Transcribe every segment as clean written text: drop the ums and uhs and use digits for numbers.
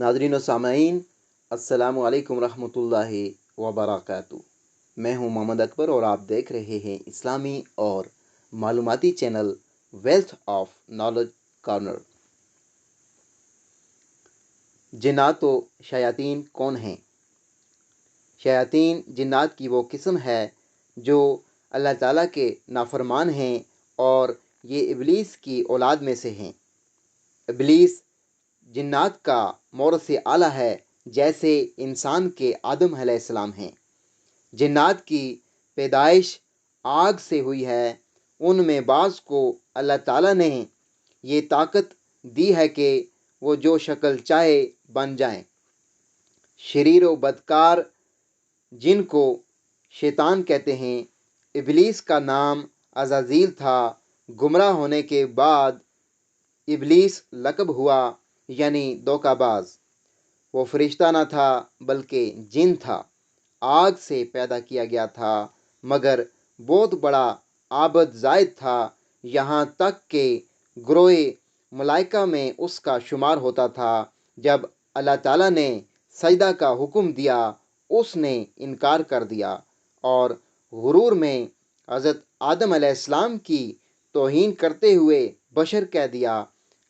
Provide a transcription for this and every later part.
नाज़रीन व सामाईन, अस्सलाम वालेकुम रहमतुल्लाहि व बरकातुहू। मैं हूं मोहम्मद अकबर और आप देख रहे हैं इस्लामी और मालूमाती channel wealth of knowledge corner. जिन्नात व शयातीन कौन हैं? शयातीन जिन्नात की वो किस्म है जो अल्लाह ताला के नाफरमान हैं और ये इब्लीस की औलाद में से हैं। इब्लीस जिन्नात का मौरस आला है, जैसे इंसान के आदम अलैहिस्सलाम हैं। जिन्नात की पैदाइश आग से हुई है। उनमें बाज़ को अल्लाह ताला ने ये ताकत दी है कि वो जो शक्ल चाहे बन जाएं। शरीर व बदकार जिन को शैतान कहते हैं। इब्लीस का नाम अज़ाज़ील था। गुमराह होने के बाद इब्लीस लक़ब हुआ, यानी धोखाबाज। वो फरिश्ता न था बल्कि जिन था। आग से पैदा किया गया था, मगर बहुत बड़ा आबद ज़ाहिद था, यहाँ तक कि ग्रोए मलाइका में उसका शुमार होता था। जब अल्लाह ताला ने सजदा का हुक्म दिया, उसने इनकार कर दिया और गुरूर में हज़रत आदम अलैहिस्सलाम की तौहीन करते हुए बशर कह दिया।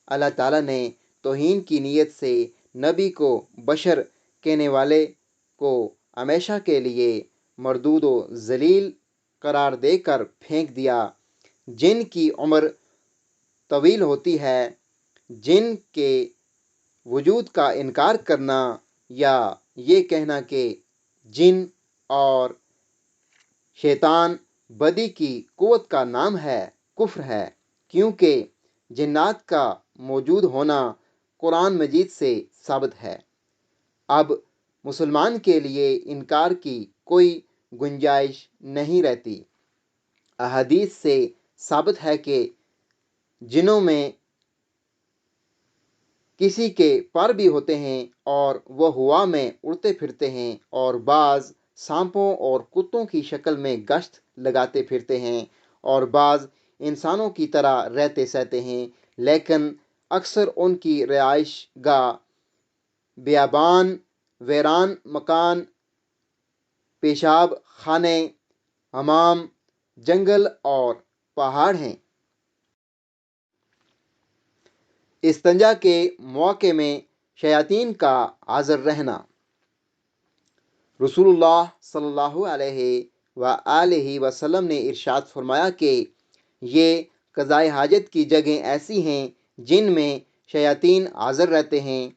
अल्लाह ताला ने तौहीन की नीयत से नबी को बशर कहने वाले को हमेशा के लिए मरदूद व जलील करार देकर फेंक दिया। जिन की उम्र तवील होती है, जिन के वजूद का इनकार करना या ये कहना कि जिन और शैतान बदी की कुव्वत का नाम है, कुफ्र है, क्योंकि जिन्नात का मौजूद होना कुरान मजीद से साबित है। अब मुसलमान के लिए इनकार की कोई गुंजाइश नहीं रहती। अहादीस से साबित है कि जिनों में किसी के पर भी होते हैं और वह हवा में उड़ते फिरते हैं, और बाज़ सांपों और कुत्तों की शक्ल में गश्त लगाते फिरते हैं, और बाज़ इंसानों की तरह रहते सहते हैं, लेकिन अक्सर उनकी रिहाइश गाह बियाबान, वीरान मकान, पेशाब खाने, हमाम, जंगल और पहाड़ हैं। इस्तंजा के मौके में शयातीन का हाज़िर रहना। रसूलुल्लाह सल्लल्लाहु अलैहि वसल्लम ने इरशाद फरमाया कि ये क़ज़ाए हाजत की जगह ऐसी हैं जिनमें शयातीन हाज़िर रहते हैं।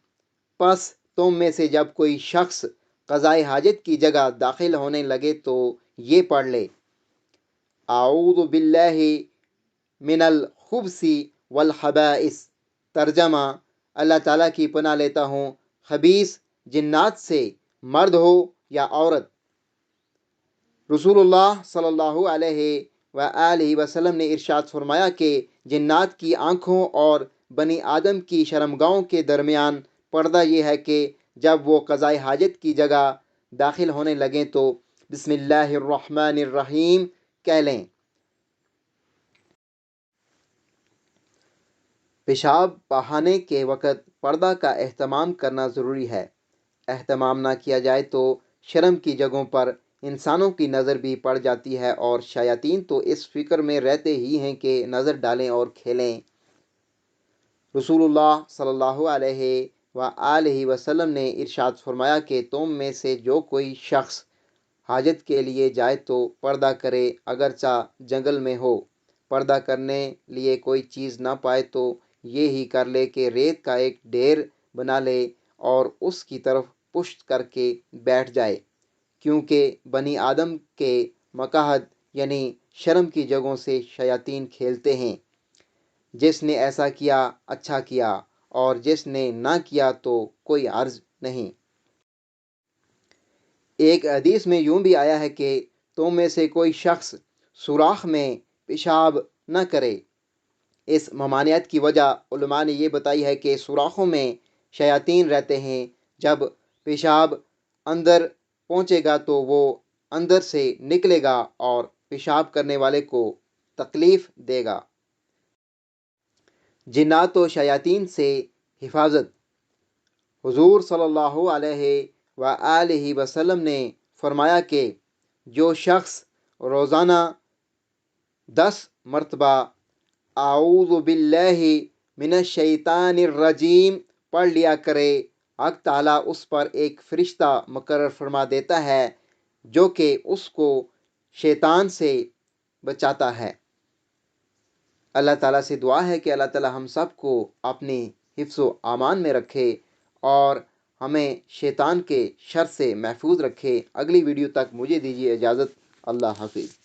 बस तुम में से जब कोई शख्स क़ज़ाए हाजत की जगह दाखिल होने लगे तो ये पढ़ ले, आऊज़ु बिल्लाहि मिनल खुब्सी वल खबाइस। तर्जमा, अल्लाह ताला की पनाह लेता हूँ खबीस जिन्नात से, मर्द हो या औरत। रसूलुल्लाह सल्लल्लाहु अलैहि वसल्लम ने इरशाद फरमाया कि जिन्नात की आँखों और बनी आदम की शर्मगाहों के दरमियान पर्दा ये है कि जब वो क़ज़ाए हाजत की जगह दाखिल होने लगें तो बिस्मिल्लाहिर्रहमानिर्रहीम कह लें। पेशाब बहाने के वक़्त पर्दा का एहतमाम करना ज़रूरी है। एहतमाम ना किया जाए तो शर्म की जगहों पर इंसानों की नज़र भी पड़ जाती है, और शयातीन तो इस फ़िक्र में रहते ही हैं कि नज़र डालें और खेलें। रसूलुल्लाह सल्लल्लाहु अलैहि वसल्लम ने इरशाद फरमाया कि तुम में से जो कोई शख्स हाजत के लिए जाए तो पर्दा करे, अगरचा जंगल में हो। पर्दा करने लिए कोई चीज़ ना पाए तो ये ही कर ले कि रेत का एक ढेर बना ले और उसकी तरफ पुश्त करके बैठ जाए, क्योंकि बनी आदम के मकाहत यानी शर्म की जगहों से शयातीन खेलते हैं। जिसने ऐसा किया अच्छा किया, और जिसने ना किया तो कोई अर्ज नहीं। एक हदीस में यूं भी आया है कि तुम में से कोई शख्स सुराख में पेशाब न करे। इस ममानियत की वजह उलमा ने ये बताई है कि सुराखों में शयातीन रहते हैं। जब पेशाब अंदर पहुंचेगा तो वो अंदर से निकलेगा और पेशाब करने वाले को तकलीफ़ देगा। जिन्नात व शयातीन से हिफाजत। حضور صلی اللہ علیہ وآلہ وسلم نے فرمایا کہ جو شخص روزانہ 10 مرتبہ اعوذ باللہ من الشیطان الرجیم پڑھ لیا کرے، حق تعالیٰ اس پر ایک فرشتہ مقرر فرما دیتا ہے جو کہ اس کو شیطان سے بچاتا ہے۔ اللہ تعالیٰ سے دعا ہے کہ اللہ تعالیٰ ہم سب کو اپنی حفظ و امان میں رکھے اور ہمیں شیطان کے شر سے محفوظ رکھے۔ اگلی ویڈیو تک مجھے دیجیے اجازت۔ اللہ حافظ۔